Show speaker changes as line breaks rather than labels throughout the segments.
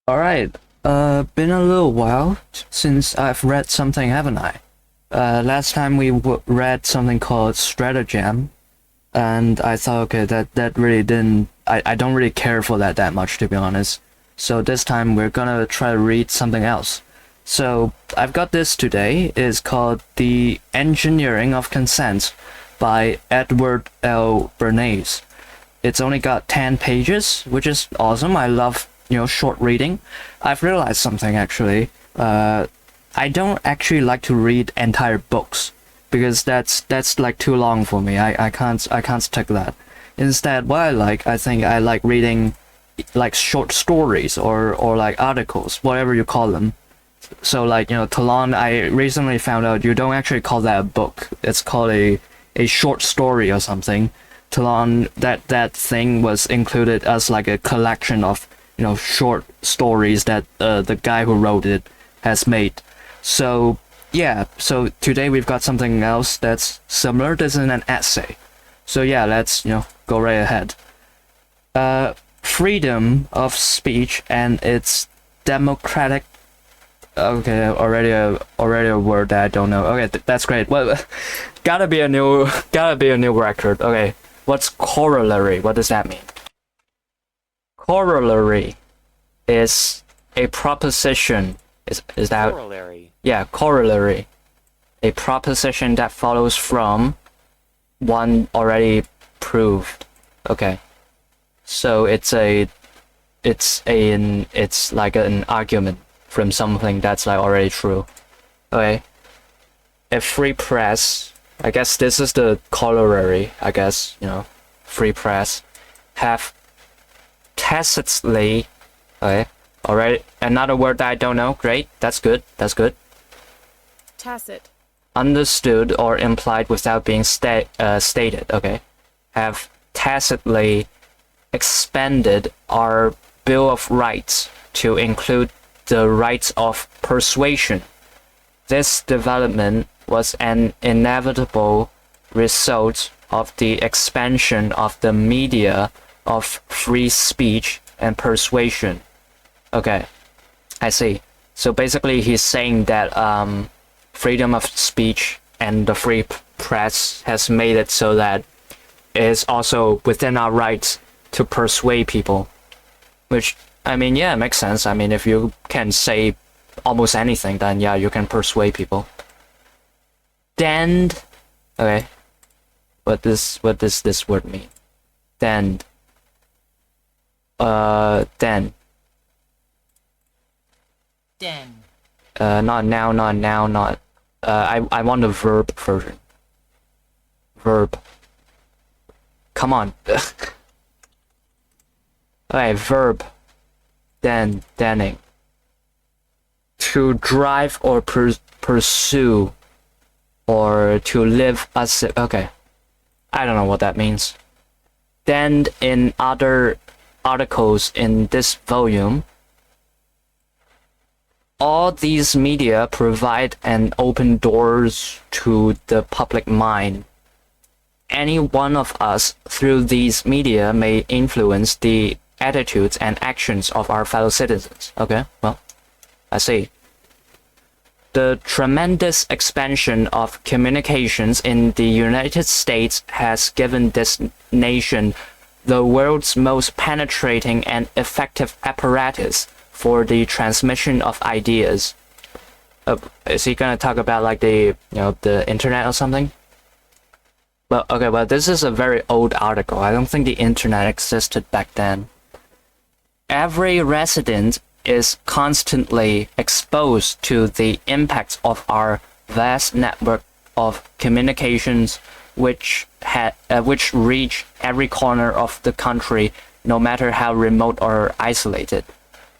Alright, been a little while since I've read something, haven't I? Last time we read something called Stratagem, and I thought, okay, that really didn't. I don't really care for that much, to be honest. So this time we're gonna try to read something else. So I've got this today. It's called The Engineering of Consent by Edward L. Bernays. It's only got 10 pages, which is awesome. I love, short reading. I've realized something actually. I don't actually like to read entire books because that's like too long for me. I can't stick that. Instead, I think I like reading like short stories or like articles, whatever you call them. So like, Talon, I recently found out you don't actually call that a book. It's called a short story or something. Talon, that thing was included as like a collection of, short stories that the guy who wrote it has made. So yeah, so today we've got something else that's similar. This is an essay. So yeah, let's, go right ahead. Freedom of speech and its democratic. Okay, already a word that I don't know. Okay, that's great. Well, gotta be a new record. Okay, what's corollary? What does that mean? Corollary is a proposition. Is that
Corollary.
Yeah, corollary. A proposition that follows from one already proved. Okay. So it's like an argument from something that's like already true. Okay. A free press, I guess this is the corollary, I guess, free press, have tacitly, okay, already, another word that I don't know, great, that's good.
Tacit.
Understood or implied without being stated, okay, have tacitly expanded our Bill of Rights to include the rights of persuasion. This development was an inevitable result of the expansion of the media of free speech and persuasion. Okay, I see. So basically he's saying that freedom of speech and the free press has made it so that it is also within our rights to persuade people. Which, I mean, yeah, it makes sense. I mean, if you can say almost anything, then yeah, you can persuade people. Then, okay, what does this word mean? Then. Then.
Den.
Not now, not. I want the verb version. Verb. Come on. Okay, verb. Denning. To drive or pursue. Or to live as okay. I don't know what that means. Then in other articles in this volume, all these media provide an open doors to the public mind. Any one of us through these media may influence the attitudes and actions of our fellow citizens. Okay, well, I see. The tremendous expansion of communications in the United States has given this nation the world's most penetrating and effective apparatus for the transmission of ideas. Is he gonna talk about like the internet or something? Well, okay, well this is a very old article. I don't think the internet existed back then. Every resident is constantly exposed to the impacts of our vast network of communications which reach every corner of the country, no matter how remote or isolated.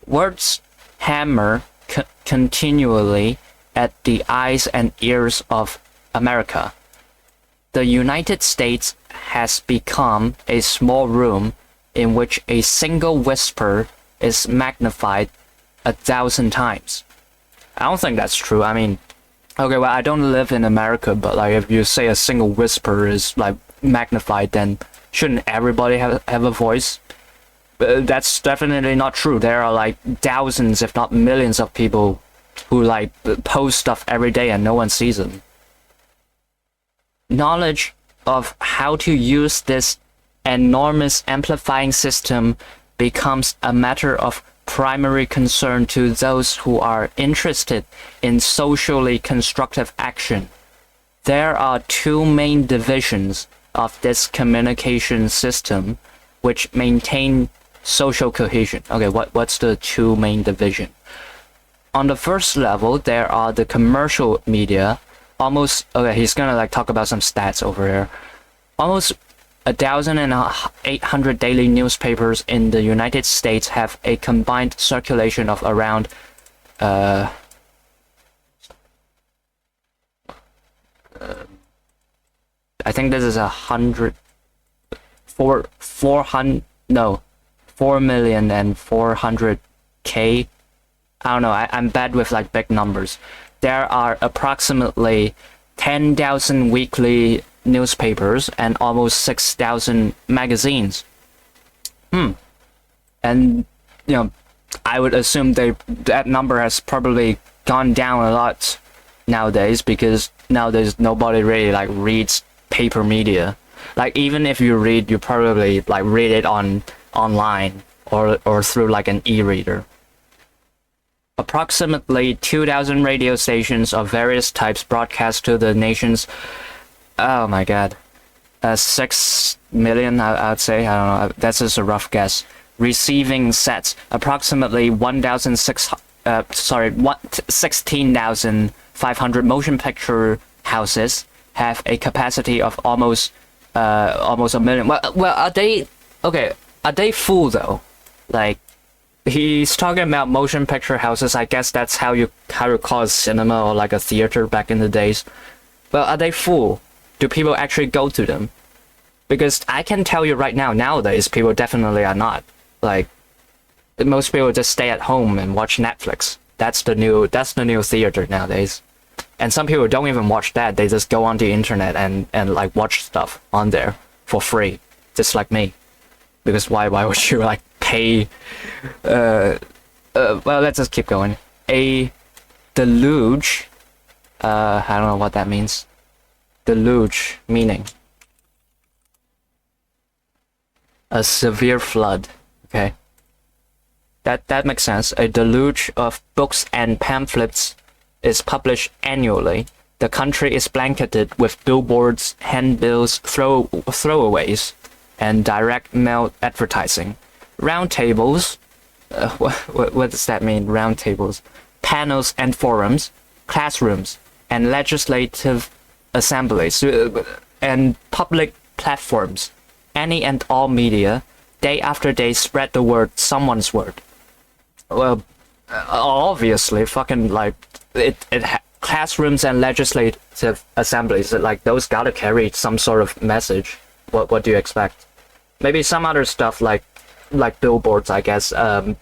Words hammer continually at the eyes and ears of America. The United States has become a small room in which a single whisper is magnified 1,000 times. I don't think that's true. I mean, okay, well, I don't live in America, but like if you say a single whisper is like magnified, then shouldn't everybody have a voice? That's definitely not true. There are like thousands, if not millions of people who like post stuff every day and no one sees them. Knowledge of how to use this enormous amplifying system becomes a matter of primary concern to those who are interested in socially constructive action. There are two main divisions of this communication system which maintain social cohesion. Okay, what's the two main division? On the first level, there are the commercial media. Okay, he's gonna like talk about some stats over here. Almost 1,800 daily newspapers in the United States have a combined circulation of around I think this is 4,400,000. I don't know, I'm bad with like big numbers. There are approximately 10,000 weekly newspapers and almost 6,000 magazines. And I would assume that number has probably gone down a lot nowadays, because nowadays nobody really like reads paper media. Like even if you read, you probably like read it online or through like an e-reader. Approximately 2,000 radio stations of various types broadcast to the nation's, oh my god, 6 million, I'd say, I don't know, that's just a rough guess, receiving sets. Approximately 16,500 motion picture houses have a capacity of almost a million. Well, are they full though? Like, he's talking about motion picture houses. I guess that's how you call a cinema or like a theater back in the days. Well, are they full? Do people actually go to them? Because I can tell you right now, nowadays people definitely are not. Like, most people just stay at home and watch Netflix. That's the new theater nowadays. And some people don't even watch that. They just go on the internet and like watch stuff on there for free, just like me. Because why would you like pay? Well, let's just keep going. A deluge. I don't know what that means. Deluge meaning a severe flood. Okay. That makes sense. A deluge of books and pamphlets is published annually. The country is blanketed with billboards, handbills, throwaways, and direct mail advertising. Roundtables, what does that mean? Roundtables, panels and forums, classrooms, and legislative assemblies, and public platforms. Any and all media, day after day, spread the word, someone's word. Well, obviously, fucking like classrooms and legislative assemblies, like those gotta carry some sort of message. What do you expect? Maybe some other stuff like billboards, I guess.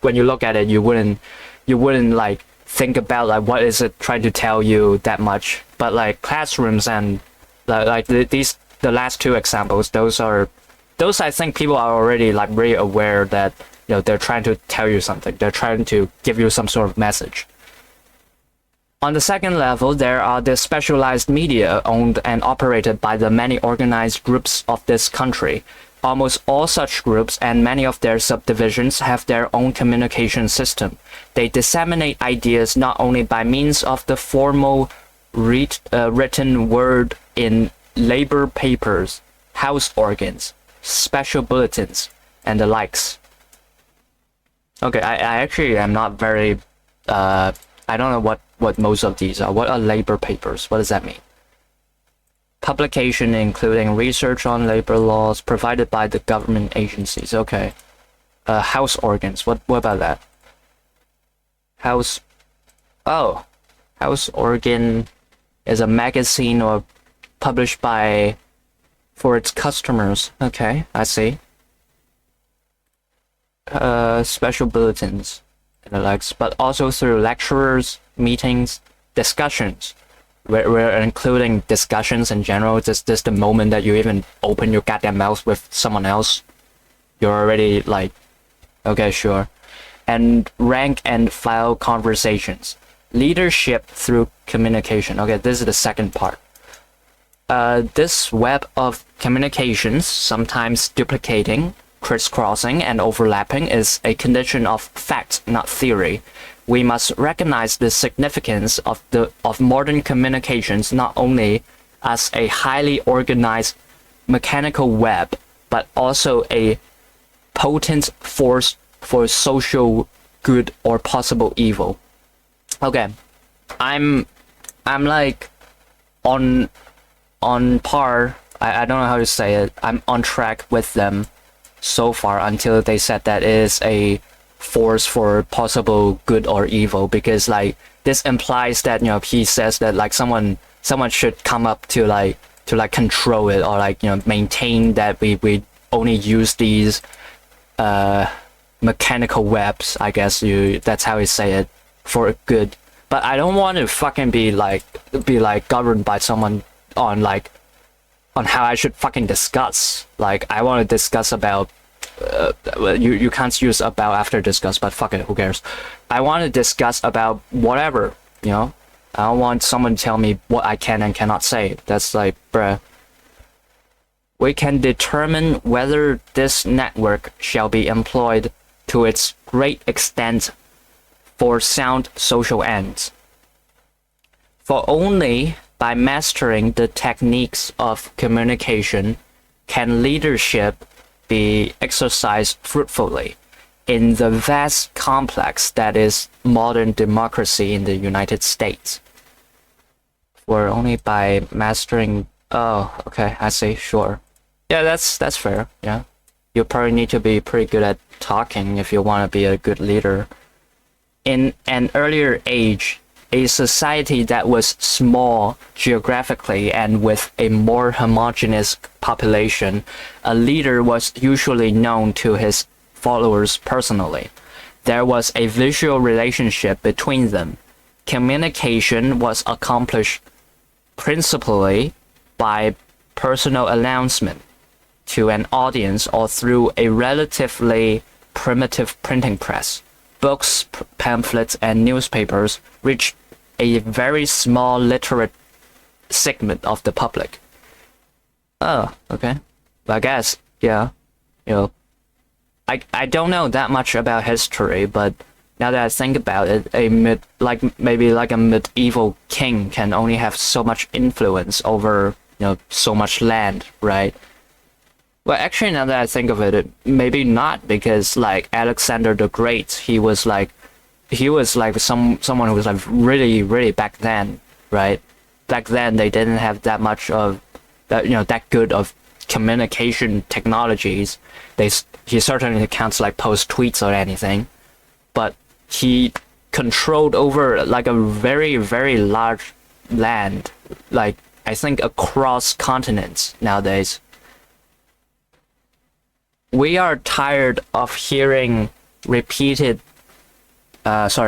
When you look at it, you wouldn't like think about like what is it trying to tell you that much. But like classrooms and the last two examples, those I think people are already like really aware that, you know, they're trying to tell you something. They're trying to give you some sort of message. On the second level, there are the specialized media owned and operated by the many organized groups of this country. Almost all such groups and many of their subdivisions have their own communication system. They disseminate ideas not only by means of the formal written word in labor papers, house organs, special bulletins, and the likes. Okay, I actually am not very... I don't know what most of these are. What are labor papers? What does that mean? Publication including research on labor laws provided by the government agencies. Okay. House organs. What about that? House organ is a magazine or published for its customers. Okay, I see. Special bulletins and the likes, but also through lecturers, meetings, discussions. We're including discussions in general. Just the moment that you even open your goddamn mouth with someone else, you're already like Okay, sure. And rank and file conversations. Leadership through communication. Okay, this is the second part. This web of communications, sometimes duplicating, crisscrossing, and overlapping, is a condition of fact, not theory. We must recognize the significance of modern communications not only as a highly organized mechanical web, but also a potent force for social good or possible evil. Okay, I'm like on par. I don't know how to say it. I'm on track with them so far until they said that it is a force for possible good or evil, because like this implies that, you know, he says that like someone should come up to like control it, or like, you know, maintain that we only use these mechanical webs, I guess that's how you say it, for good. But I don't want to fucking be like governed by someone on how I should fucking discuss. Like, I want to discuss about you can't use about after discuss, but fuck it, who cares? I want to discuss about whatever, you know. I don't want someone to tell me what I can and cannot say. That's like, bruh. We can determine whether this network shall be employed to its great extent for sound social ends. For only by mastering the techniques of communication can leadership be exercised fruitfully in the vast complex that is modern democracy in the United States. For only by mastering... Oh, okay, I see, sure. Yeah, that's fair, yeah. You probably need to be pretty good at talking if you want to be a good leader. In an earlier age, a society that was small geographically and with a more homogeneous population, a leader was usually known to his followers personally. There was a visual relationship between them. Communication was accomplished principally by personal announcement to an audience or through a relatively primitive printing press. Books, pamphlets, and newspapers reached a very small literate segment of the public. Oh, okay. I guess, yeah. You know, I don't know that much about history, but now that I think about it, maybe a medieval king can only have so much influence over, you know, so much land, right? Well, actually, now that I think of it, maybe not, because like Alexander the Great, he was like someone who was like really back then, right? Back then they didn't have that much of that, you know, that good of communication technologies. He certainly can't like post tweets or anything, but he controlled over like a very large land, like I think across continents nowadays. We are tired of hearing repeated the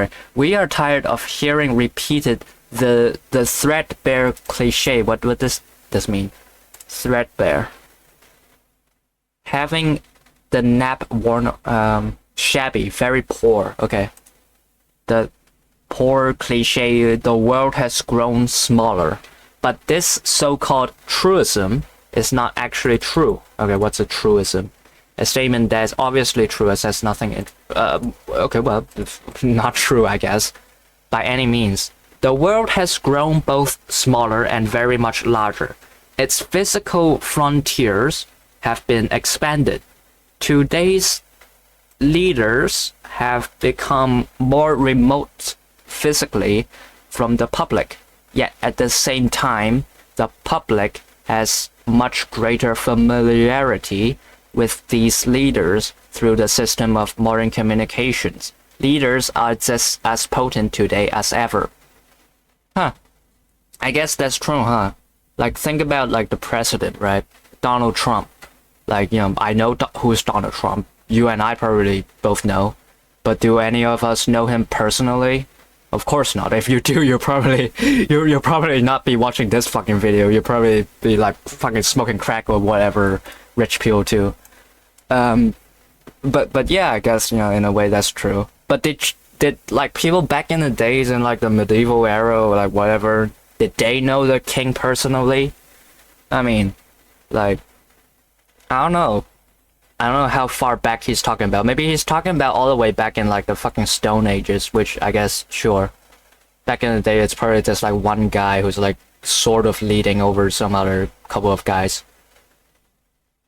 threadbare cliche. What does this mean? Threadbare. Having the nap worn, shabby, very poor. Okay. The poor cliche, the world has grown smaller. But this so-called truism is not actually true. Okay, what's a truism? A statement that is obviously true as has nothing okay, well, not true, I guess, by any means. The world has grown both smaller and very much larger. Its physical frontiers have been expanded. Today's leaders have become more remote physically from the public, yet at the same time, the public has much greater familiarity with these leaders through the system of modern communications. Leaders are just as potent today as ever. Huh. I guess that's true, huh? Like, think about, like, the president, right? Donald Trump. Like, you know, I know who's Donald Trump. You and I probably both know. But do any of us know him personally? Of course not. If you do, you'll probably not be watching this fucking video. You'll probably be, like, fucking smoking crack or whatever rich people do. but yeah, I guess, in a way that's true. But did like people back in the days in like the medieval era or like whatever, did they know the king personally? I mean, like, I don't know. I don't know how far back he's talking about. Maybe he's talking about all the way back in like the fucking Stone Ages, which I guess, sure. Back in the day, it's probably just like one guy who's like sort of leading over some other couple of guys.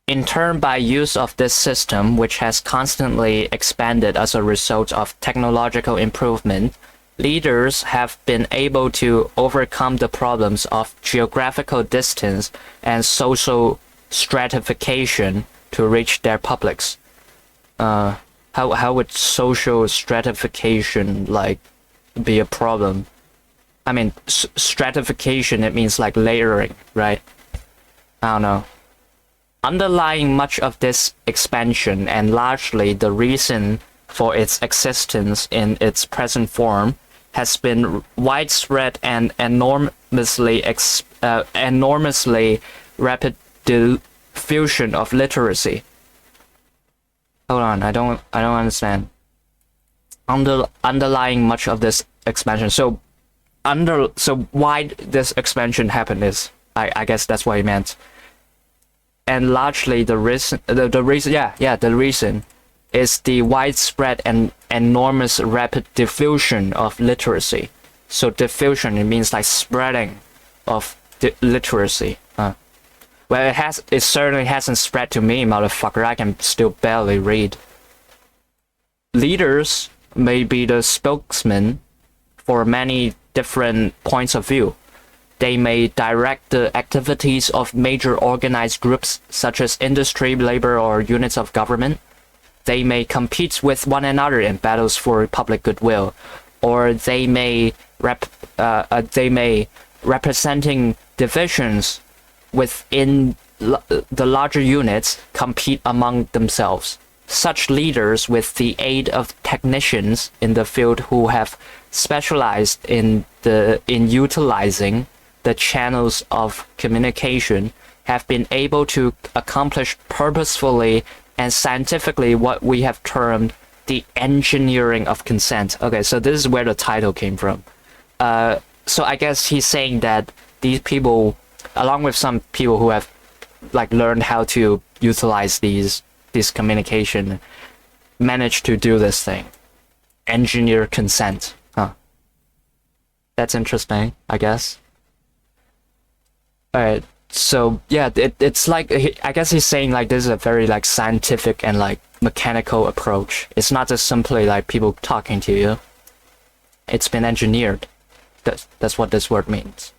In turn, by use of this system, which has constantly expanded as a result of technological improvement, leaders have been able to overcome the problems of geographical distance and social stratification to reach their publics. How would social stratification like be a problem? I mean, stratification, it means like layering, right? I don't know. Underlying much of this expansion, and largely the reason for its existence in its present form, has been widespread and enormously rapid diffusion of literacy. Hold on, I don't understand. Underlying much of this expansion. So why this expansion happened is, I guess that's what he meant. And largely the reason is the widespread and enormous rapid diffusion of literacy. So diffusion, it means like spreading of literacy. Well, it certainly hasn't spread to me, motherfucker. I can still barely read. Leaders may be the spokesman for many different points of view. They may direct the activities of major organized groups such as industry, labor, or units of government. They may compete with one another in battles for public goodwill, or they may representing divisions within the larger units compete among themselves. Such leaders, with the aid of technicians in the field who have specialized in utilizing the channels of communication, have been able to accomplish purposefully and scientifically what we have termed the engineering of consent. Okay, so this is where the title came from. So I guess he's saying that these people, along with some people who have like learned how to utilize this communication, managed to do this thing. Engineer consent. Huh. That's interesting, I guess. Alright, so yeah, it's like, I guess he's saying like this is a very like scientific and like mechanical approach. It's not just simply like people talking to you. It's been engineered. That's what this word means.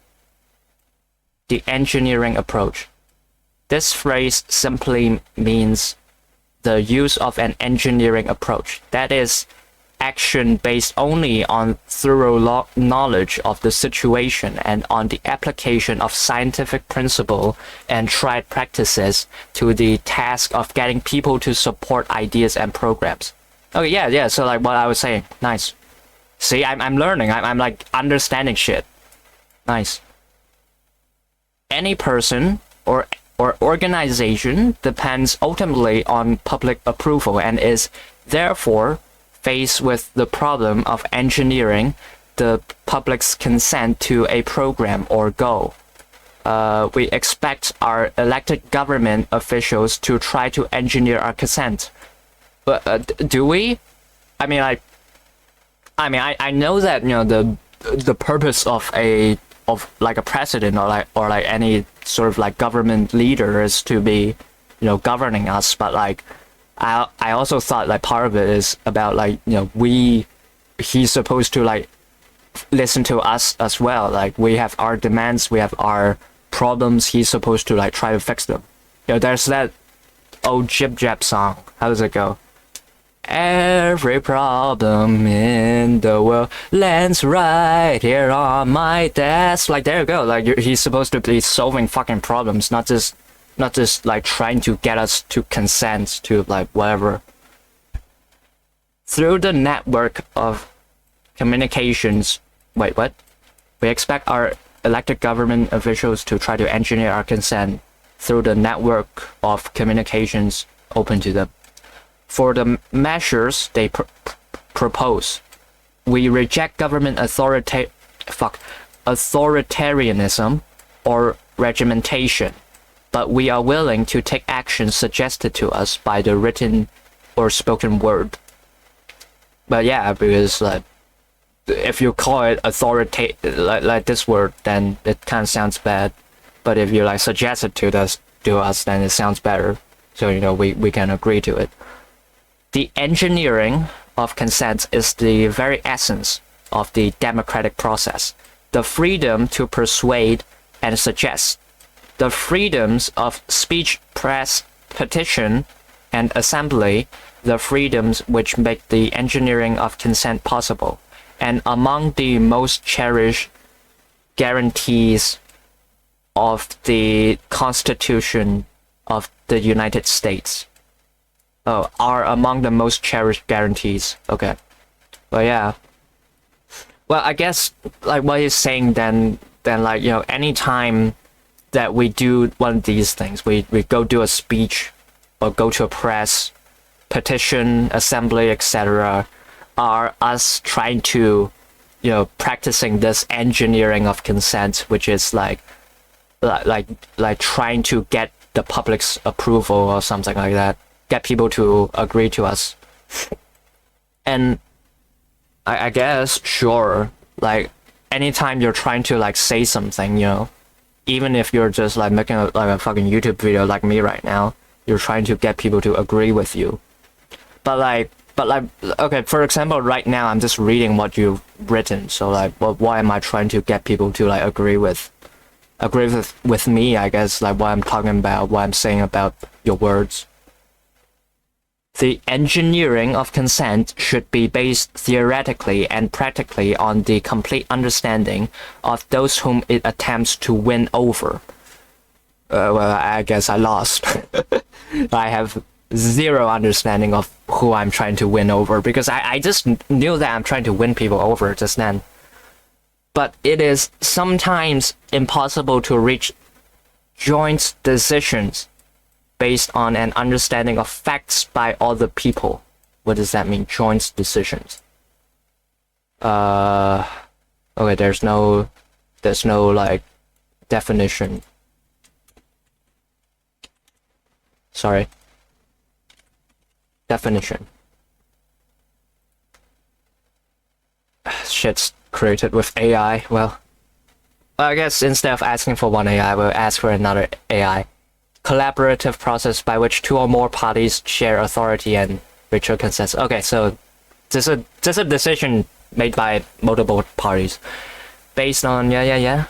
The engineering approach. This phrase simply means the use of an engineering approach. That is, action based only on thorough knowledge of the situation and on the application of scientific principle and tried practices to the task of getting people to support ideas and programs. Okay, yeah, so like what I was saying. Nice. See, I'm learning. I'm like understanding shit. Nice. Any person or organization depends ultimately on public approval and is therefore faced with the problem of engineering the public's consent to a program or goal. We expect our elected government officials to try to engineer our consent. But do we? I mean, I know that, you know, the purpose of a president or like any sort of like government leader is to be, you know, governing us, but like I also thought like part of it is about like, you know, he's supposed to like listen to us as well. Like we have our demands, we have our problems, he's supposed to like try to fix them. You know, there's that old Jib Jab song. How does it go? Every problem in the world lands right here on my desk. Like, there you go. Like, he's supposed to be solving fucking problems, not just like trying to get us to consent to like whatever. Through the network of communications, wait, what? We expect our elected government officials to try to engineer our consent through the network of communications open to them. For the measures they propose, we reject government authoritarianism or regimentation, but we are willing to take action suggested to us by the written or spoken word. But yeah, because like if you call it like this word, then it kind of sounds bad. But if you like suggest it to us, then it sounds better. So we can agree to it. The engineering of consent is the very essence of the democratic process. The freedom to persuade and suggest. The freedoms of speech, press, petition, and assembly, the freedoms which make the engineering of consent possible, and among the most cherished guarantees of the Constitution of the United States. Oh, are among the most cherished guarantees. Okay. But yeah. Well, I guess like what he's saying then like, anytime that we do one of these things, we go do a speech or go to a press, petition, assembly, etc., are us trying to, practicing this engineering of consent, which is like trying to get the public's approval or something like that, get people to agree to us. And I guess, sure, like anytime you're trying to like say something, even if you're just like making a fucking YouTube video like me right now, you're trying to get people to agree with you. But like, okay, for example, right now I'm just reading what you've written. So like, why am I trying to get people to like agree with me? I guess like what I'm talking about, what I'm saying about your words. The engineering of consent should be based theoretically and practically on the complete understanding of those whom it attempts to win over. Well, I guess I lost. I have zero understanding of who I'm trying to win over, because I just knew that I'm trying to win people over just then. But it is sometimes impossible to reach joint decisions based on an understanding of facts by other people. What does that mean, joint decisions? Okay, there's no like definition. Sorry. Definition. Shit's created with AI. Well, I guess instead of asking for one AI, we'll ask for another AI. Collaborative process by which two or more parties share authority and reach a consensus. Okay, so just a decision made by multiple parties based on the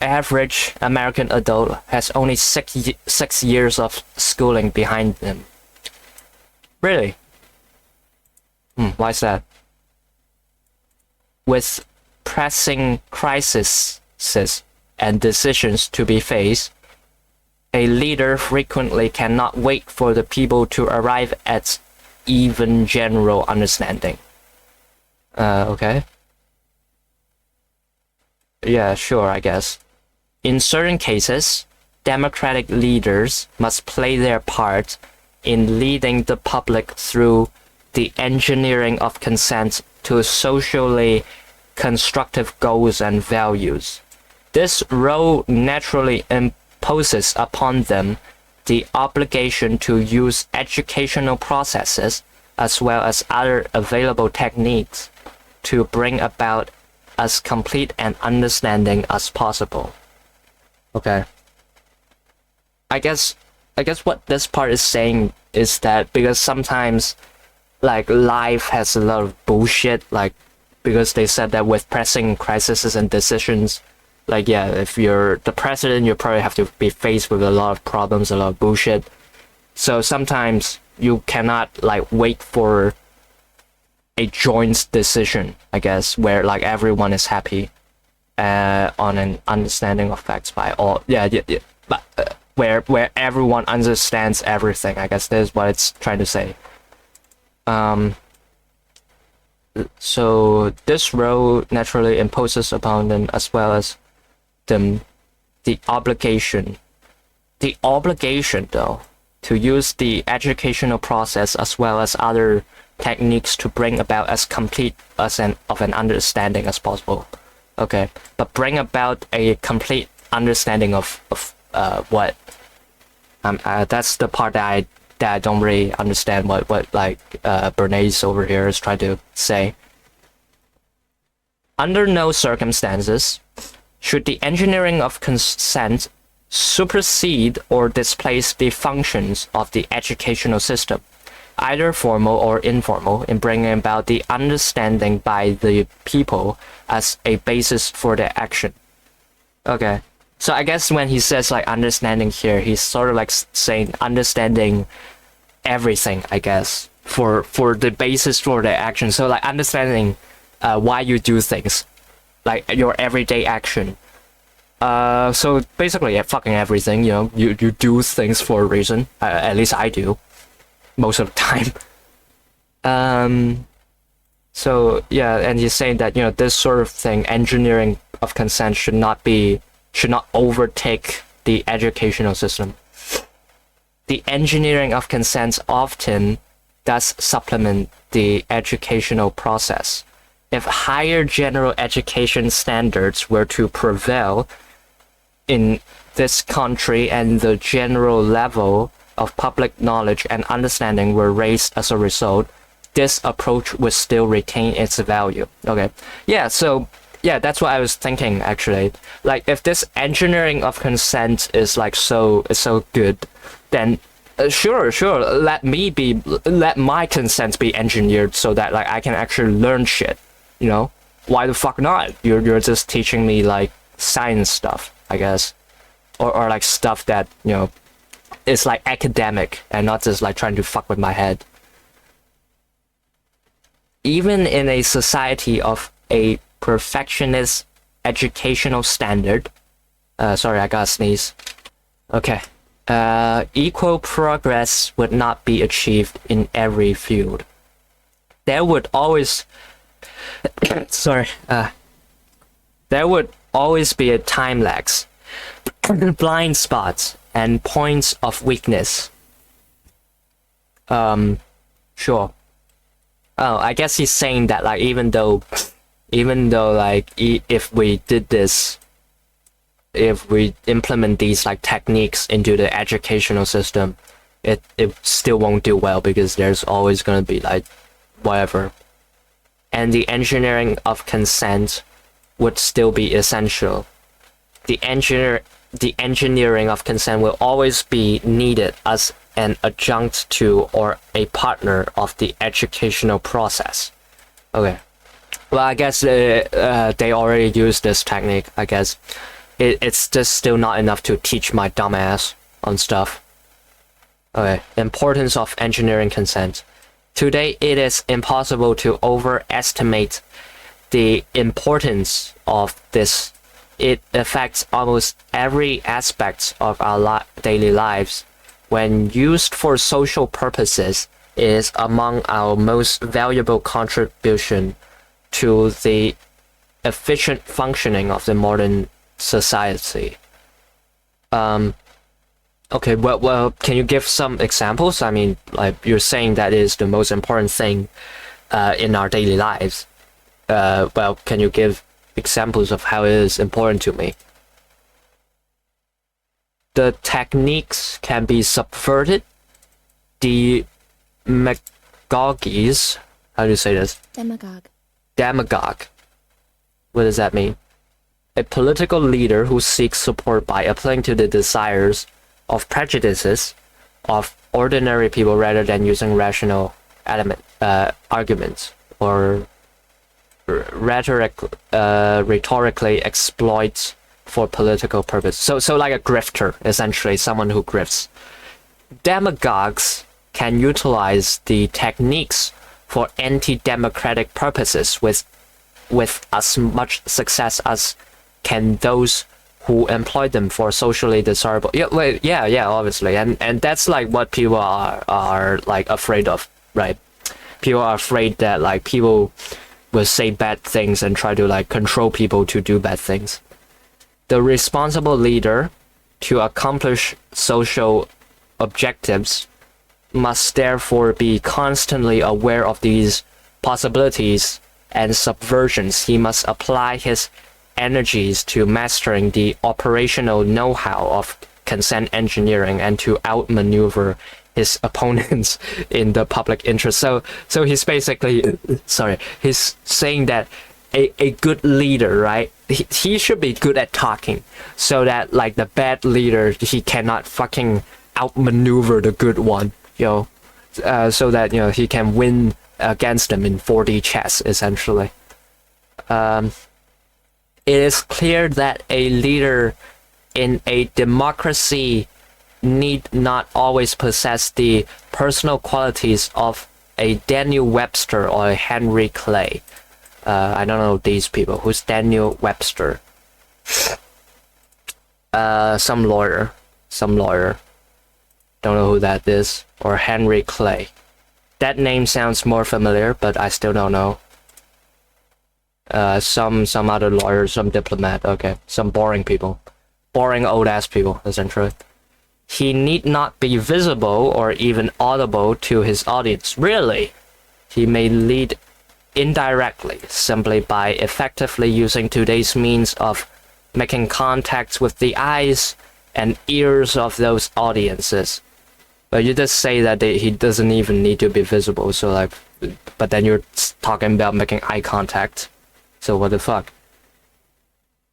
average American adult has only 6 years of schooling behind them. Really? Why is that? With pressing crises and decisions to be faced, a leader frequently cannot wait for the people to arrive at even general understanding. Okay. Yeah, sure, I guess. In certain cases, democratic leaders must play their part in leading the public through the engineering of consent to socially constructive goals and values. This role naturally imposes upon them the obligation to use educational processes as well as other available techniques to bring about as complete an understanding as possible. Okay. I guess what this part is saying is that because sometimes like life has a lot of bullshit, like because they said that with pressing crises and decisions, like yeah, if you're the president, you probably have to be faced with a lot of problems, a lot of bullshit. So sometimes you cannot like wait for a joint decision, I guess, where like everyone is happy on an understanding of facts by all. But where everyone understands everything. I guess that's what it's trying to say. So this role naturally imposes upon them as well as them the obligation. The obligation, though, to use the educational process as well as other techniques to bring about as complete as of an understanding as possible. Okay, but bring about a complete understanding of what that's the part that I don't really understand what like Bernays over here is trying to say. Under no circumstances should the engineering of consent supersede or displace the functions of the educational system, either formal or informal, in bringing about the understanding by the people as a basis for their action. Okay, so I guess when he says like understanding here, he's sort of like saying understanding everything, I guess, for the basis for their action. So like understanding why you do things, like your everyday action. So basically, fucking everything, you know, you do things for a reason. At least I do, most of the time. So yeah, and he's saying that, you know, this sort of thing, engineering of consent, should not overtake the educational system. The engineering of consent often does supplement the educational process. If higher general education standards were to prevail in this country and the general level of public knowledge and understanding were raised as a result, this approach would still retain its value. Okay, yeah, so yeah, that's what I was thinking actually. Like, if this engineering of consent is like so good, then sure, let my consent be engineered so that like I can actually learn shit. You know, why the fuck not? You're just teaching me like science stuff, I guess, or like stuff that, you know, is like academic and not just like trying to fuck with my head. Even in a society of a perfectionist educational standard, sorry, I gotta sneeze. Okay, equal progress would not be achieved in every field. There would always there would always be a time lapse, blind spots, and points of weakness. Sure. Oh, I guess he's saying that like even though like if we did this, if we implement these like techniques into the educational system, it still won't do well because there's always gonna be like whatever. And the engineering of consent would still be essential. The engineering of consent will always be needed as an adjunct to or a partner of the educational process. Okay. Well, I guess they already use this technique, I guess. It's just still not enough to teach my dumbass on stuff. Okay. Importance of engineering consent. Today, it is impossible to overestimate the importance of this. It affects almost every aspect of our daily lives. When used for social purposes, it is among our most valuable contribution to the efficient functioning of the modern society. Okay, well, can you give some examples? I mean, like, you're saying that is the most important thing in our daily lives. Well, can you give examples of how it is important to me? The techniques can be subverted. Demagogues. How do you say this? Demagogue. What does that mean? A political leader who seeks support by appealing to the desires of prejudices of ordinary people rather than using rational arguments or rhetorically exploits for political purpose. So like a grifter, essentially, someone who grifts. Demagogues can utilize the techniques for anti-democratic purposes with as much success as can those who employ them for socially desirable. Yeah, obviously, and that's like what people are like afraid of, right? People are afraid that like people will say bad things and try to like control people to do bad things. The responsible leader, to accomplish social objectives must therefore be constantly aware of these possibilities and subversions. He must apply his energies to mastering the operational know-how of consent engineering and to outmaneuver his opponents in the public interest. So he's basically, he's saying that a good leader, right? He should be good at talking, so that like the bad leader, he cannot fucking outmaneuver the good one, so that he can win against them in 4D chess, essentially. It is clear that a leader in a democracy need not always possess the personal qualities of a Daniel Webster or a Henry Clay. I don't know these people. Who's Daniel Webster? Some lawyer. Don't know who that is. Or Henry Clay. That name sounds more familiar, but I still don't know. Some other lawyer, some diplomat. Okay, some boring people. Boring old-ass people, essentially. He need not be visible or even audible to his audience. Really? He may lead indirectly, simply by effectively using today's means of making contacts with the eyes and ears of those audiences. But you just say that he doesn't even need to be visible, so like, but then you're talking about making eye contact. So what the fuck?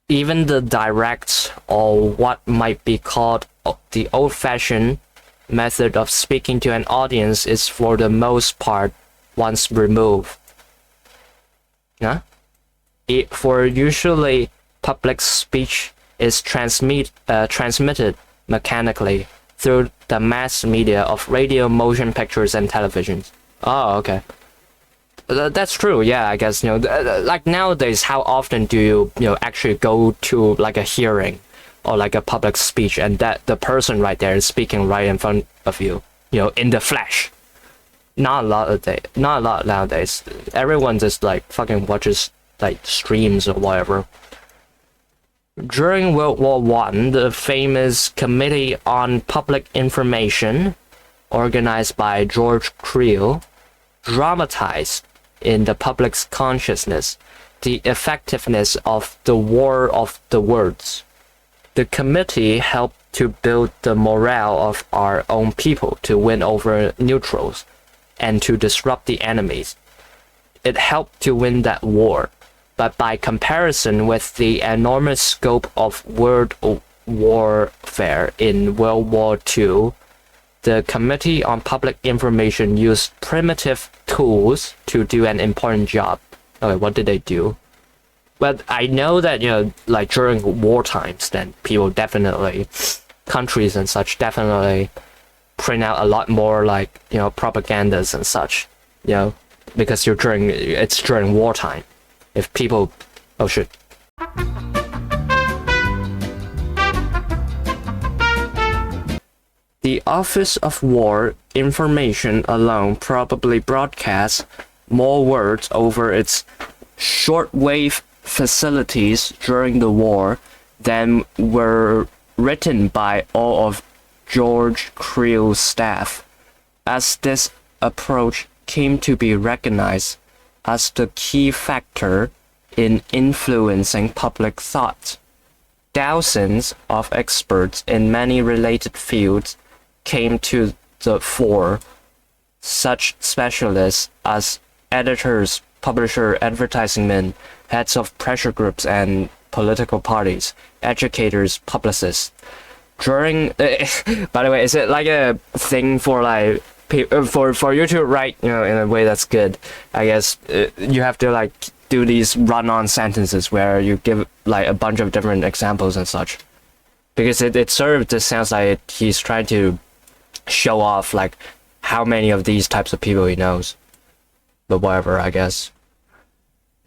Even the direct, or what might be called the old-fashioned method of speaking to an audience is for the most part once removed. For usually public speech is transmitted mechanically through the mass media of radio, motion pictures, and television. Oh, okay. That's true. Yeah, I guess like nowadays, how often do you actually go to like a hearing or like a public speech, and that the person right there is speaking right in front of you, in the flesh? Not a lot nowadays. Everyone just like fucking watches like streams or whatever. During World War I, the famous Committee on Public Information, organized by George Creel, dramatized in the public's consciousness the effectiveness of the War of the Words. The committee helped to build the morale of our own people, to win over neutrals and to disrupt the enemies. It helped to win that war, but by comparison with the enormous scope of world warfare in World War II, the Committee on Public Information used primitive tools to do an important job. Okay, what did they do? Well, I know that, like during war times, then people definitely, countries and such definitely print out a lot more like, propagandas and such, because it's during wartime. If people, oh shit. The Office of War Information alone probably broadcasts more words over its shortwave facilities during the war than were written by all of George Creel's staff, as this approach came to be recognized as the key factor in influencing public thought. Thousands of experts in many related fields came to the fore, such specialists as editors, publishers, advertising men, heads of pressure groups and political parties, educators, publicists. During, by the way, is it like a thing for like for you to write, in a way that's good? I guess you have to like do these run-on sentences where you give like a bunch of different examples and such, because it sort of just sounds like he's trying to show off like how many of these types of people he knows. But whatever, I guess.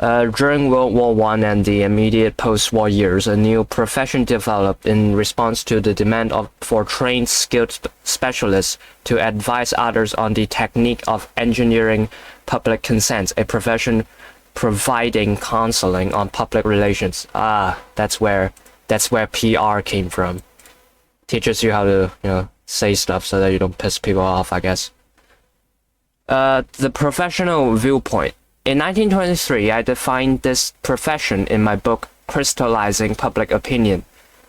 During World War I and the immediate post-war years, a new profession developed in response to the demand for trained, skilled specialists to advise others on the technique of engineering public consent, a profession providing counseling on public relations. That's where PR came from. Teaches you how to, say stuff so that you don't piss people off, I guess. The professional viewpoint. In 1923, I defined this profession in my book, Crystallizing Public Opinion,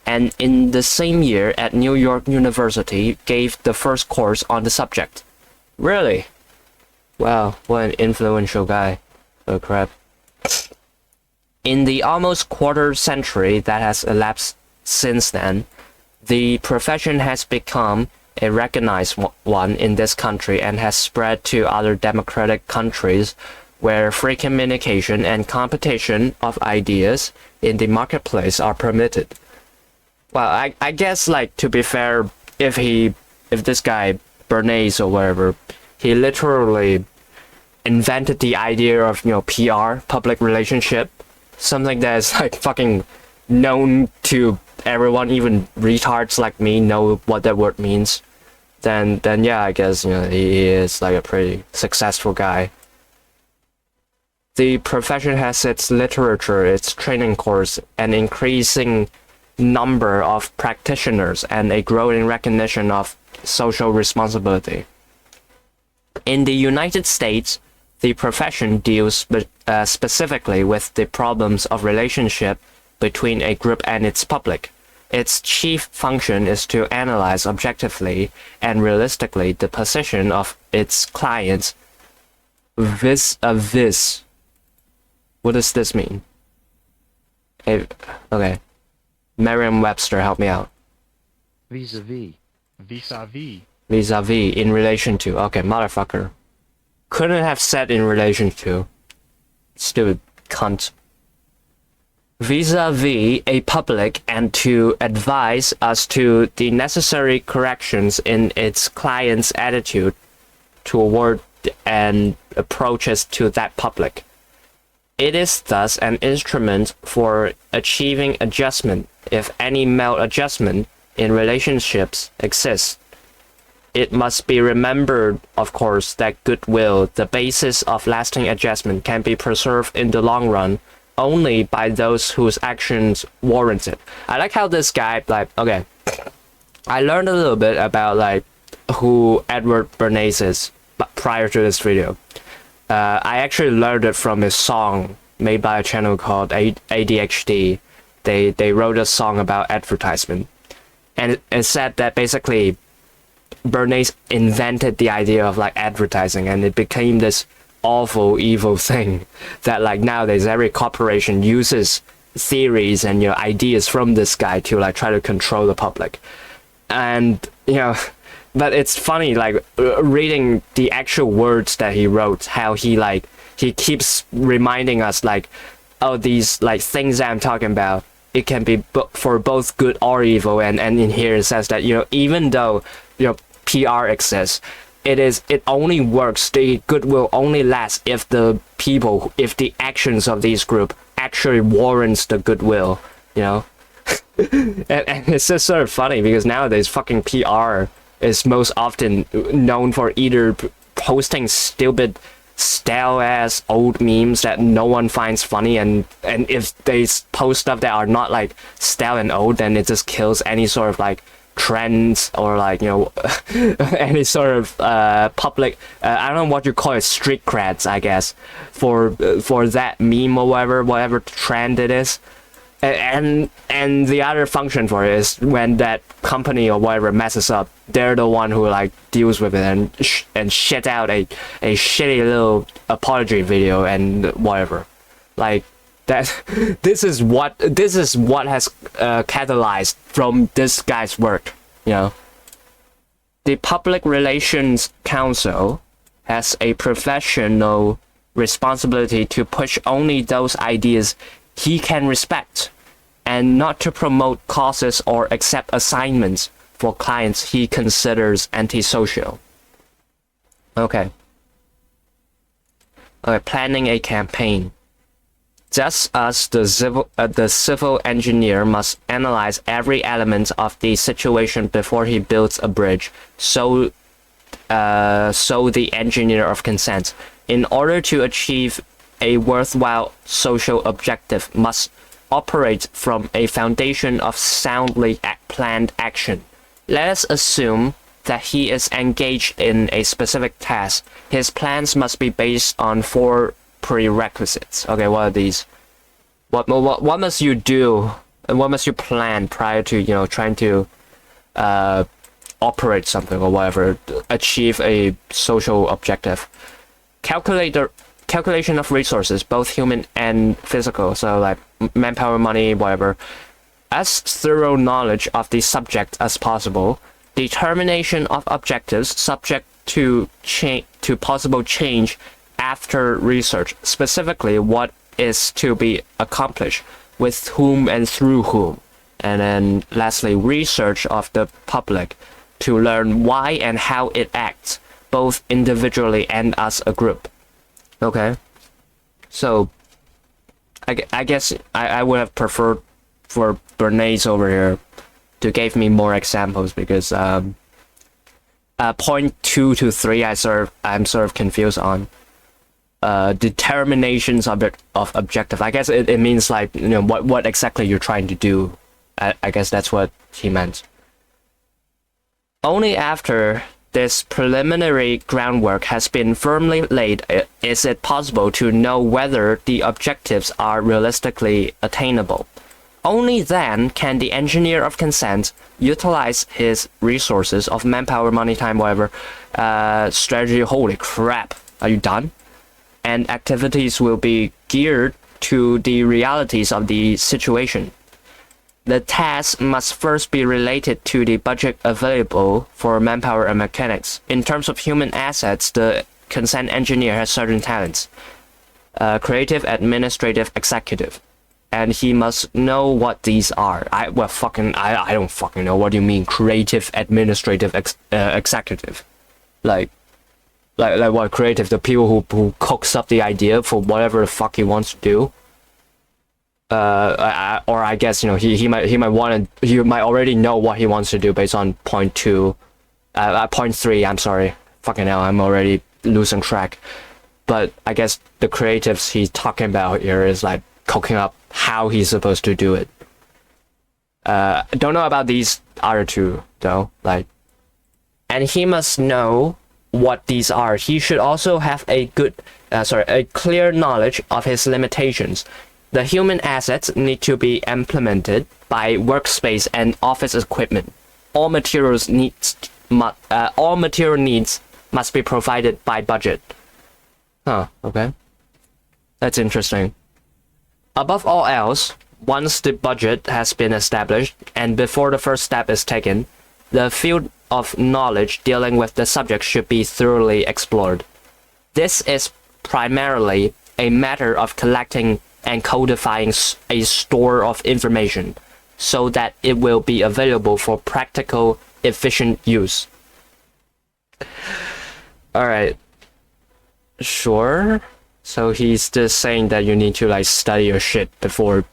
and in the same year at New York University, gave the first course on the subject. Really? Wow, what an influential guy. Oh crap. In the almost quarter century that has elapsed since then, the profession has become a recognized one in this country and has spread to other democratic countries where free communication and competition of ideas in the marketplace are permitted. Well, I guess, like, to be fair, if this guy, Bernays or whatever, he literally invented the idea of, PR, public relationship, something that is, like, fucking known to everyone, even retards like me know what that word means, then yeah, I guess, he is, like, a pretty successful guy. The profession has its literature, its training course, an increasing number of practitioners, and a growing recognition of social responsibility. In the United States, the profession deals specifically with the problems of relationship between a group and its public. Its chief function is to analyze objectively and realistically the position of its clients vis-a-vis. What does this mean? Okay. Merriam-Webster, help me out.
Vis-a-vis.
Vis-a-vis.
Vis-a-vis, in relation to. Okay, motherfucker. Couldn't have said in relation to. Stupid cunt. Vis-a-vis a public, and to advise as to the necessary corrections in its client's attitude toward and approaches to that public. It is thus an instrument for achieving adjustment if any maladjustment in relationships exists. It must be remembered, of course, that goodwill, the basis of lasting adjustment, can be preserved in the long run only by those whose actions warrant it. I like how this guy, like, okay, I learned a little bit about, like, who Edward Bernays is prior to this video. I actually learned it from a song made by a channel called ADHD. They wrote a song about advertisement, and it said that basically Bernays invented the idea of, like, advertising, and it became this awful, evil thing that, like, nowadays every corporation uses theories and ideas from this guy to, like, try to control the public. And but it's funny, like, reading the actual words that he wrote, how he keeps reminding us, like, oh, these, like, things that I'm talking about, it can be for both good or evil. And in here it says that, even though PR exists, it only works, the goodwill only lasts if the actions of these group actually warrants the goodwill, and it's just sort of funny because nowadays fucking PR is most often known for either posting stupid, stale-ass old memes that no one finds funny, and if they post stuff that are not, like, stale and old, then it just kills any sort of, like, trends or, like, any sort of public, I don't know what you call it, street creds, I guess, for that meme or whatever trend it is. And the other function for it is when that company or whatever messes up, they're the one who, like, deals with it and shit out a shitty little apology video and whatever. Like, that this is what has catalyzed from this guy's work. The Public Relations Council has a professional responsibility to push only those ideas he can respect, and not to promote causes or accept assignments for clients he considers antisocial. Okay, planning a campaign. Just as the civil engineer must analyze every element of the situation before he builds a bridge, so the engineer of consent, in order to achieve a worthwhile social objective, must operate from a foundation of soundly planned action. Let us assume that he is engaged in a specific task, his plans must be based on 4 prerequisites. Okay, what are these? What must you do, and what must you plan prior to, you know, trying to operate something or whatever, achieve a social objective? Calculation of resources, both human and physical, so like manpower, money, whatever. As thorough knowledge of the subject as possible. Determination of objectives subject to possible change after research, specifically what is to be accomplished, with whom and through whom. And then lastly, research of the public to learn why and how it acts, both individually and as a group. Okay, so I guess I would have preferred for Bernays over here to give me more examples, because point 2 to 3 I'm sort of confused on. Determinations of objective. I guess it means like, you know, what exactly you're trying to do. I guess that's what he meant. Only after this preliminary groundwork has been firmly laid is it possible to know whether the objectives are realistically attainable. Only then can the engineer of consent utilize his resources of manpower, money, time, whatever, strategy. Holy crap, are you done? And activities will be geared to the realities of the situation. The task must first be related to the budget available for manpower and mechanics. In terms of human assets, the consent engineer has certain talents. Creative, administrative, executive. And he must know what these are. I don't fucking know. What do you mean, creative, administrative, executive? Like what, creative? The people who cooks up the idea for whatever the fuck he wants to do. Or I guess, you know, he might already know what he wants to do based on point 3. I'm sorry. Fucking hell, I'm already losing track. But I guess the creatives he's talking about here is like cooking up how he's supposed to do it. Don't know about these other two though. Like, and he must know what these are. He should also have a clear knowledge of his limitations. The human assets need to be implemented by workspace and office equipment. All material needs must be provided by budget. Huh, okay. That's interesting. Above all else, once the budget has been established and before the first step is taken, the field of knowledge dealing with the subject should be thoroughly explored. This is primarily a matter of collecting and codifying a store of information so that it will be available for practical, efficient use. Alright. Sure. So he's just saying that you need to like study your shit before,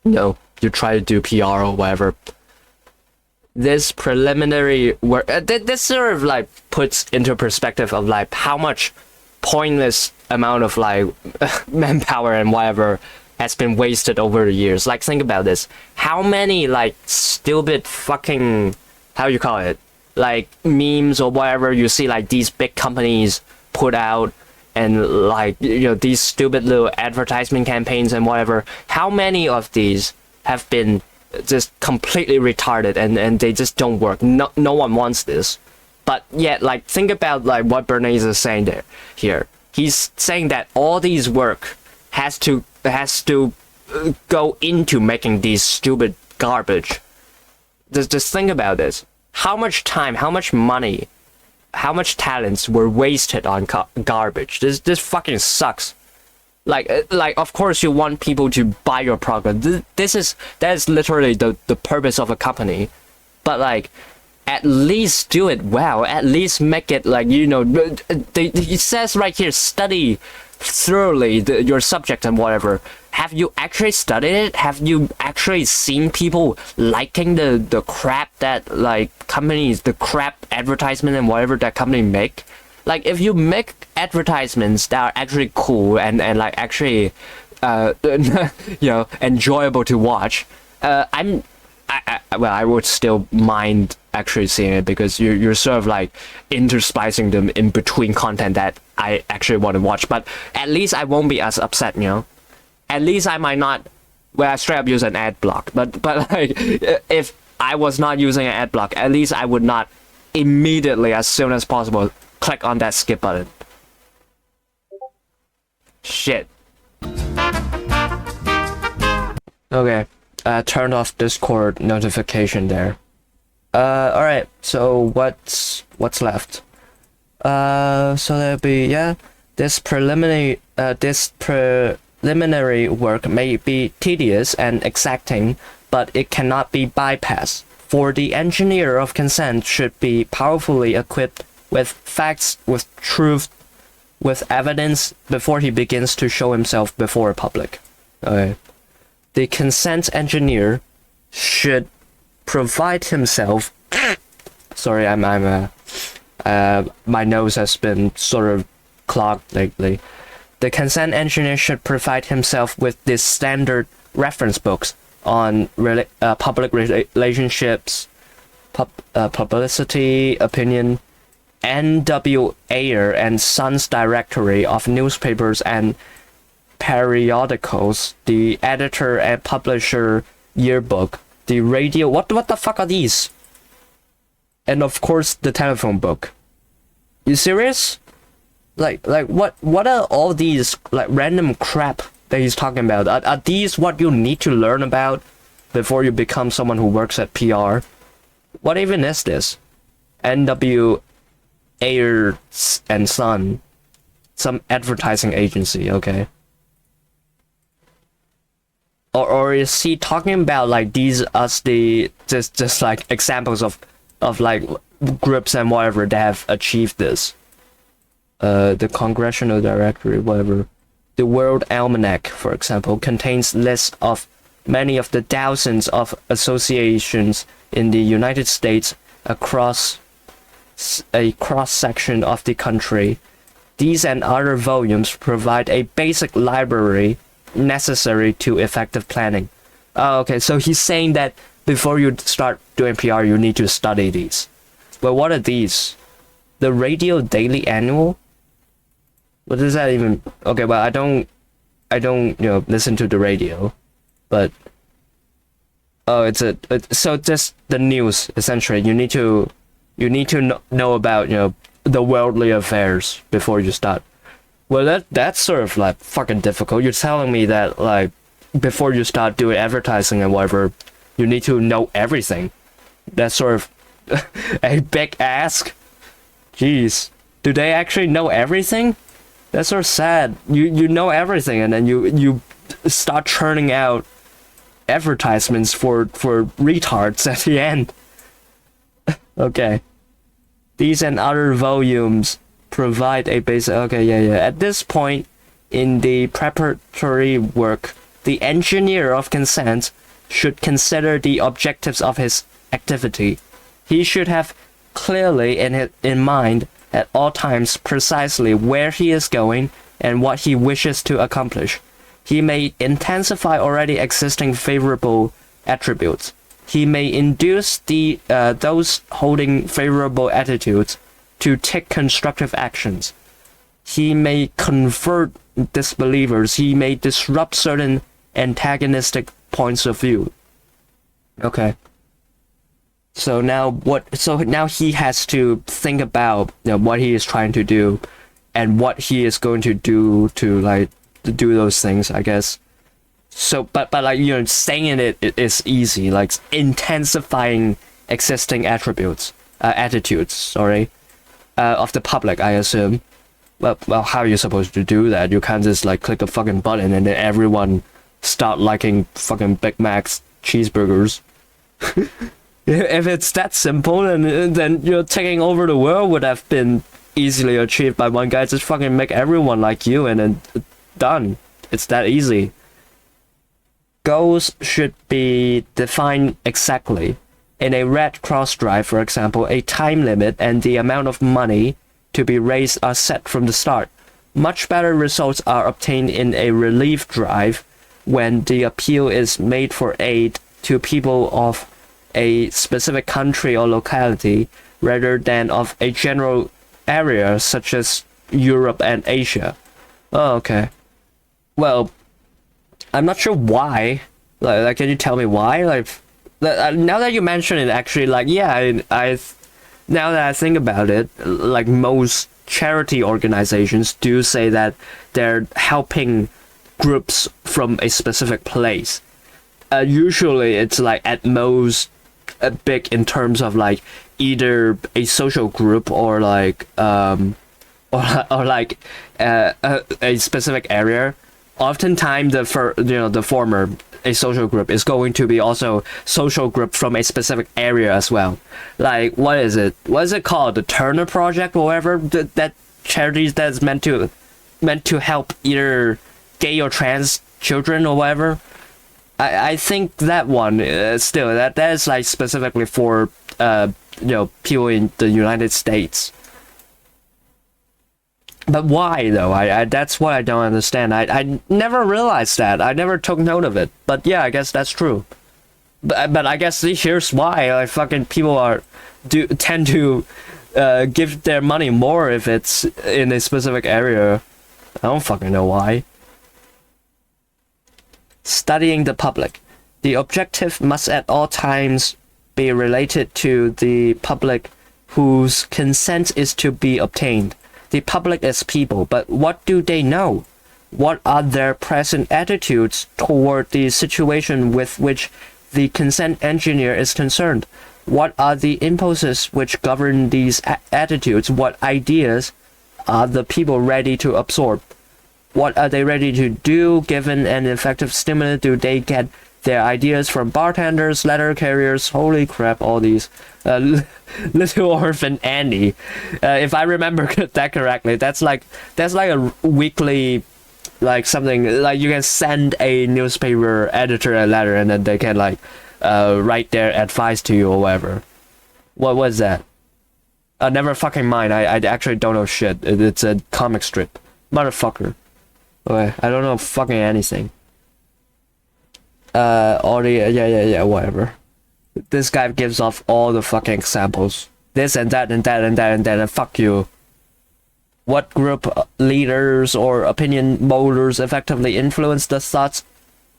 you know, you try to do PR or whatever. This preliminary work, this sort of like puts into perspective of like how much pointless amount of like manpower and whatever has been wasted over the years. Like, think about this. How many like stupid fucking, how you call it, like memes or whatever you see like these big companies put out, and like, you know, these stupid little advertisement campaigns and whatever. How many of these have been just completely retarded and they just don't work? No one wants this. But yet, like, think about like what Bernays is saying there here. He's saying that all these work has to go into making these stupid garbage. Just think about this. How much time, how much money, how much talents were wasted on garbage? This fucking sucks. Like of course you want people to buy your product. That is literally the purpose of a company. But like, at least do it well. At least make it like, you know, it says right here, study thoroughly your subject and whatever. Have you actually studied it? Have you actually seen people liking the crap that like companies, the crap advertisement and whatever that company make? Like, if you make advertisements that are actually cool and like actually you know, enjoyable to watch, I would still mind actually seeing it, because you're sort of like interspicing them in between content that I actually want to watch. But at least I won't be as upset, you know. At least I might not, well, I straight up use an ad block. But like, if I was not using an ad block, at least I would not immediately, as soon as possible, click on that skip button. Shit. Okay, turned off Discord notification there. Alright, so what's left? So there'll be, yeah, this preliminary work may be tedious and exacting, but it cannot be bypassed. For the engineer of consent should be powerfully equipped with facts, with truth, with evidence before he begins to show himself before a public. Okay. The consent engineer should provide himself. Sorry, my nose has been sort of clogged lately. The consent engineer should provide himself with the standard reference books on public relationships, publicity, opinion, N.W. Ayer and Sons Directory of Newspapers and Periodicals, the editor and publisher yearbook, the radio, what the fuck are these? And of course the telephone book. You serious? Like what are all these like random crap that he's talking about? Are these what you need to learn about before you become someone who works at PR? What even is this? N.W. Ayer and Son, some advertising agency, okay. Or is he talking about like these as the just like examples of like groups and whatever that have achieved this? The Congressional Directory, whatever. The World Almanac, for example, contains lists of many of the thousands of associations in the United States across a cross-section of the country. These and other volumes provide a basic library necessary to effective planning. Oh, okay, so he's saying that before you start doing PR, you need to study these. But what are these? The Radio Daily Annual? What does that even... Okay, well, I don't, listen to the radio, but... Oh, so just the news, essentially. You need to know about, the worldly affairs before you start. Well, that's sort of like fucking difficult. You're telling me that like before you start doing advertising and whatever, you need to know everything. That's sort of a big ask. Jeez, do they actually know everything? That's sort of sad. You know everything, and then you start churning out advertisements for retards at the end. Okay. These and other volumes provide a basic... Okay, yeah. At this point in the preparatory work, the engineer of consent should consider the objectives of his activity. He should have clearly in mind at all times precisely where he is going and what he wishes to accomplish. He may intensify already existing favorable attributes. He may induce those holding favorable attitudes to take constructive actions. He may convert disbelievers. He may disrupt certain antagonistic points of view. Okay. So now now he has to think about what he is trying to do and what he is going to do to do those things, I guess. So, but like, saying it is easy, like intensifying existing attitudes, of the public, I assume. Well, how are you supposed to do that? You can't just like click a fucking button and then everyone start liking fucking Big Macs, cheeseburgers. If it's that simple, then taking over the world would have been easily achieved by one guy. Just fucking make everyone like you and then done. It's that easy. Goals should be defined exactly. In a Red Cross drive, for example, a time limit and the amount of money to be raised are set from the start. Much better results are obtained in a relief drive when the appeal is made for aid to people of a specific country or locality rather than of a general area such as Europe and Asia. Oh, okay. Well, I'm not sure why. Like, can you tell me why? Like, now that you mention it, actually, like, yeah, now that I think about it, like most charity organizations do say that they're helping groups from a specific place. Usually, it's like at most big in terms of like either a social group or like or like a specific area. Oftentimes, the former, a social group, is going to be also social group from a specific area as well. Like, what is it? What is it called? The Turner Project or whatever? That charity that's meant to help either gay or trans children or whatever. I think that one still that is like specifically for people in the United States. But why though? I that's what I don't understand. I never realized that. I never took note of it. But yeah, I guess that's true. But I guess here's why. Like fucking people tend to give their money more if it's in a specific area. I don't fucking know why. Studying the public. The objective must at all times be related to the public whose consent is to be obtained. The public is people, but what do they know? What are their present attitudes toward the situation with which the consent engineer is concerned? What are the impulses which govern these attitudes? What ideas are the people ready to absorb? What are they ready to do given an effective stimuli? Do they get their ideas from bartenders, letter carriers? Holy crap, all these. Little Orphan Annie. If I remember that correctly, that's like a weekly, like something, like you can send a newspaper editor a letter and then they can like write their advice to you or whatever. What was that? Never fucking mind. I actually don't know shit. It's a comic strip. Motherfucker. Okay, I don't know fucking anything. All the yeah, whatever. This guy gives off all the fucking examples. This and that and that and that and that and fuck you. What group leaders or opinion molders effectively influence the thoughts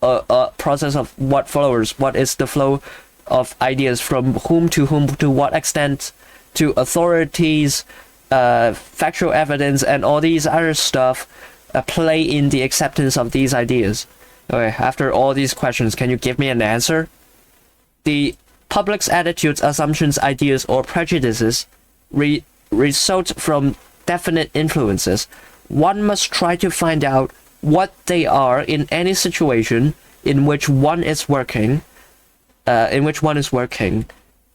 process of what followers? What is the flow of ideas from whom, to what extent, to authorities, factual evidence, and all these other stuff play in the acceptance of these ideas. Okay, after all these questions, can you give me an answer? The public's attitudes, assumptions, ideas, or prejudices result from definite influences. One must try to find out what they are in any situation in which one is working.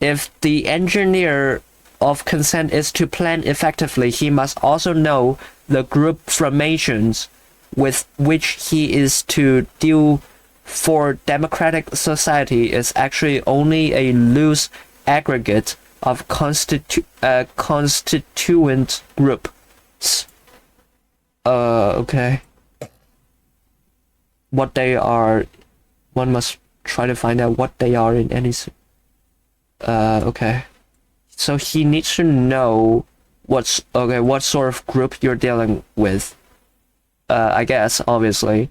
If the engineer of consent is to plan effectively, he must also know the group formations with which he is to deal. For democratic society is actually only a loose aggregate of constituent groups. Okay. What they are, one must try to find out what they are in any. Okay. So he needs to know what sort of group you're dealing with. I guess, obviously.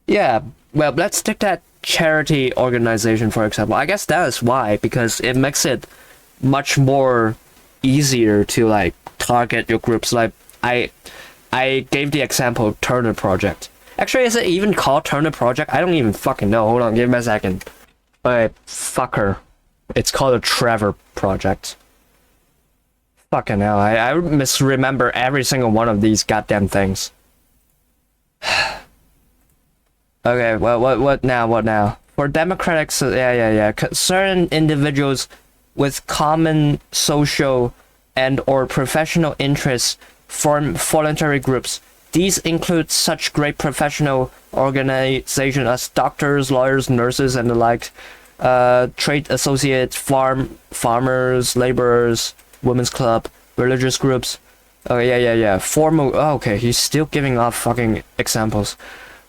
Yeah. Well, let's take that charity organization, for example. I guess that is why, because it makes it much more easier to, like, target your groups. Like, I gave the example Turner Project. Actually, is it even called Turner Project? I don't even fucking know. Hold on, give me a second. Alright, fucker. It's called a Trevor Project. Fucking hell, I misremember every single one of these goddamn things. Okay, well, what now? For democratic, certain individuals with common social and or professional interests form voluntary groups. These include such great professional organizations as doctors, lawyers, nurses, and the like, trade associates, farmers, laborers, women's club, religious groups. Oh, yeah. Formal, okay, he's still giving off fucking examples.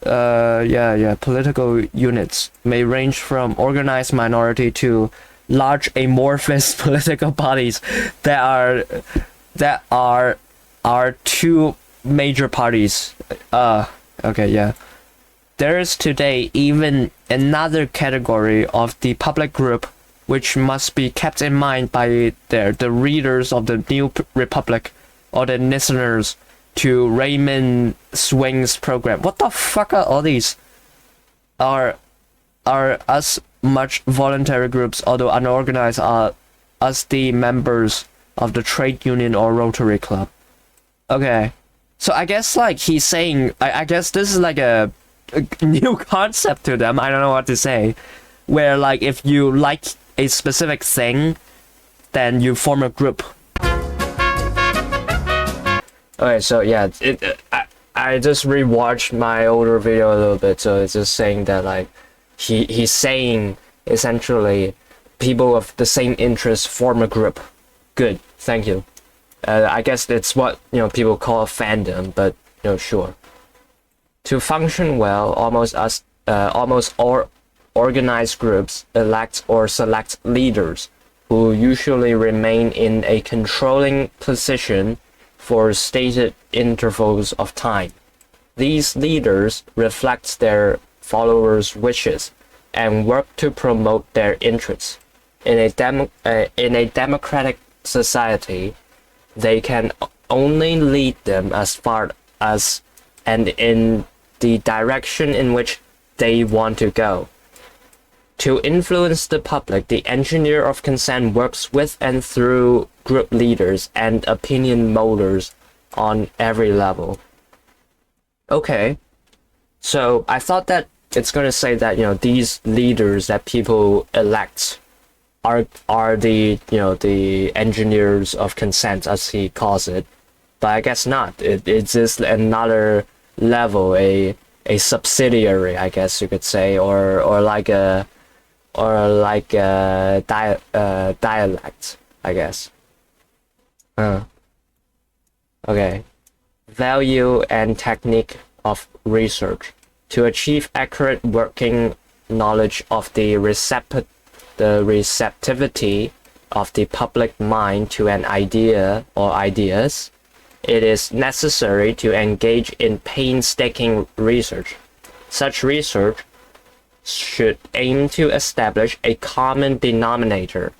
Political units may range from organized minority to large amorphous political parties that are two major parties. Okay, yeah. There is today even another category of the public group which must be kept in mind by the readers of the New Republic or the listeners to Raymond Swing's program. What the fuck are all these? Are us much voluntary groups, although unorganized, are us the members of the trade union or Rotary Club. Okay. So I guess like he's saying, I guess this is like a new concept to them. I don't know what to say. Where like if you like a specific thing, then you form a group. Okay, so yeah, I just rewatched my older video a little bit, so it's just saying that like he's saying essentially people of the same interest form a group. Good, thank you. I guess it's what people call a fandom, but sure. To function well, almost all organized groups elect or select leaders who usually remain in a controlling position for stated intervals of time. These leaders reflect their followers' wishes and work to promote their interests. In a democratic society, they can only lead them as far as and in the direction in which they want to go. To influence the public, the engineer of consent works with and through group leaders and opinion molders on every level. Okay, so I thought that it's going to say that these leaders that people elect are the the engineers of consent, as he calls it, but I guess not. It's just another level, a subsidiary, I guess you could say, or like a dialect, I guess. Okay. Value and technique of research. To achieve accurate working knowledge of the receptivity of the public mind to an idea or ideas, it is necessary to engage in painstaking research. Such research should aim to establish a common denominator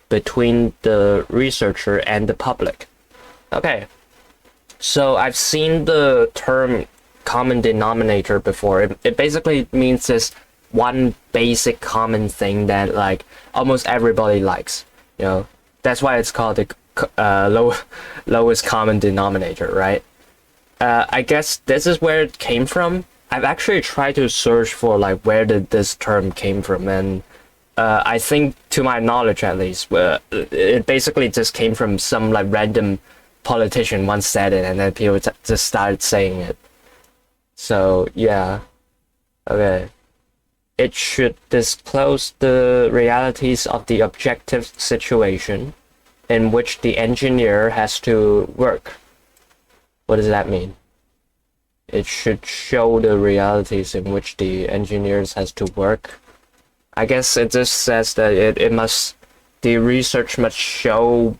between the researcher and the public. Okay, so I've seen the term common denominator before. It basically means this one basic common thing that like almost everybody likes. That's why it's called the lowest common denominator, right? I guess this is where it came from. I've actually tried to search for like where did this term came from, and I think, to my knowledge at least, it basically just came from some like random politician once said it, and then people just started saying it. So yeah, okay. It should disclose the realities of the objective situation in which the engineer has to work. What does that mean? It should show the realities in which the engineers has to work. I guess it just says that the research must show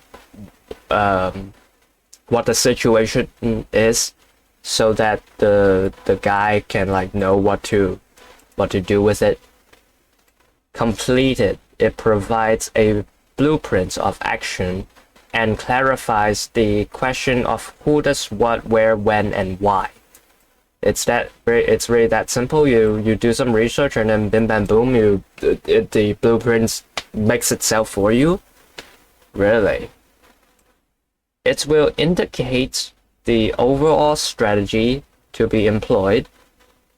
what the situation is, so that the guy can like know what to do with it. Completed, it provides a blueprint of action and clarifies the question of who does what, where, when, and why. It's really that simple. You do some research and then bim bam boom, the blueprint makes itself for you. Really. It will indicate the overall strategy to be employed,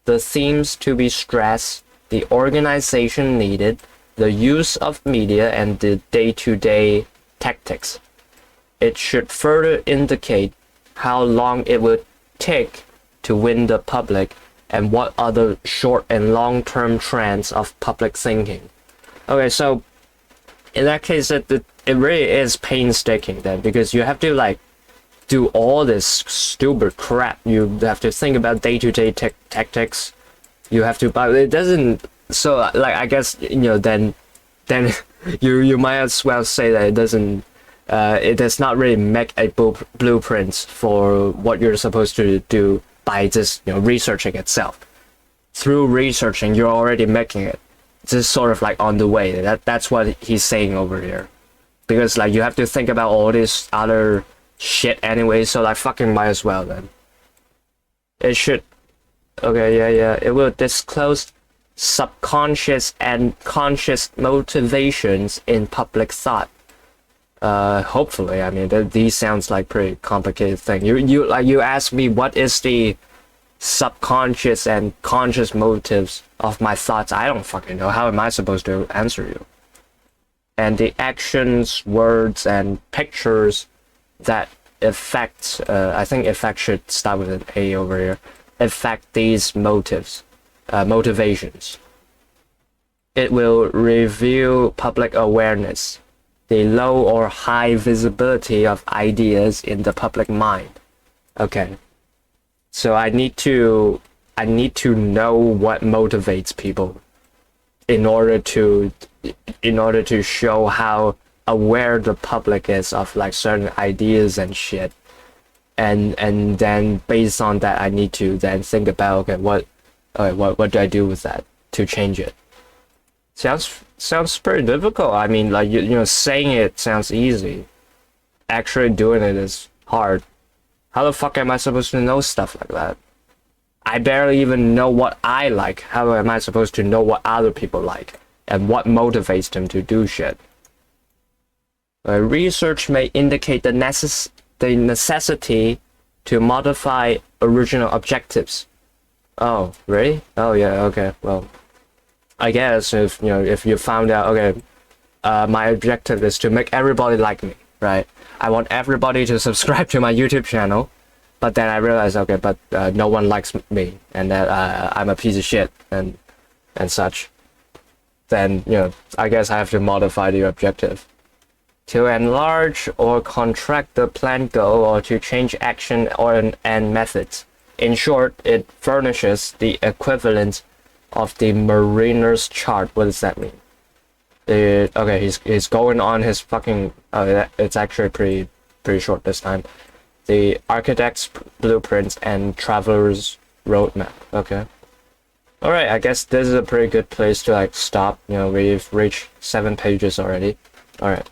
the themes to be stressed, the organization needed, the use of media, and the day-to-day tactics. It should further indicate how long it will take to win the public and what are the short and long-term trends of public thinking. Okay, so in that case, it really is painstaking then, because you have to like do all this stupid crap. You have to think about day-to-day tactics. You have to, but it doesn't. So like I guess then you might as well say that it does not really make a blueprint for what you're supposed to do by just researching itself. Through researching, you're already making it. Just sort of like on the way. That's what he's saying over here. Because like you have to think about all this other shit anyway, so like fucking might as well then. It should. Okay, yeah. It will disclose subconscious and conscious motivations in public thought. Hopefully, I mean, these sounds like pretty complicated thing. You asked me what is the subconscious and conscious motives of my thoughts. I don't fucking know. How am I supposed to answer you? And the actions, words, and pictures that affect, I think effect should start with an A over here, affect these motivations. It will review public awareness, the low or high visibility of ideas in the public mind. Okay. So I need to know what motivates people in order to show how aware the public is of like certain ideas and shit. And then based on that I need to then think about what do I do with that to change it. Sounds pretty difficult. I mean, like saying it sounds easy. Actually doing it is hard. How the fuck am I supposed to know stuff like that? I barely even know what I like. How am I supposed to know what other people like and what motivates them to do shit? Research may indicate the necessity to modify original objectives. Oh, really? Oh yeah, okay. Well, I guess if you found out, okay, my objective is to make everybody like me, right? I want everybody to subscribe to my YouTube channel, but then I realized, okay, but no one likes me, and that I'm a piece of shit and such. Then I guess I have to modify the objective to enlarge or contract the planned goal, or to change action and methods. In short, it furnishes the equivalent of the mariner's chart. What does that mean? Okay, he's going on his fucking. It's actually pretty short this time. The architect's blueprints and traveler's roadmap. Okay. All right, I guess this is a pretty good place to like stop. We've reached 7 pages already. All right.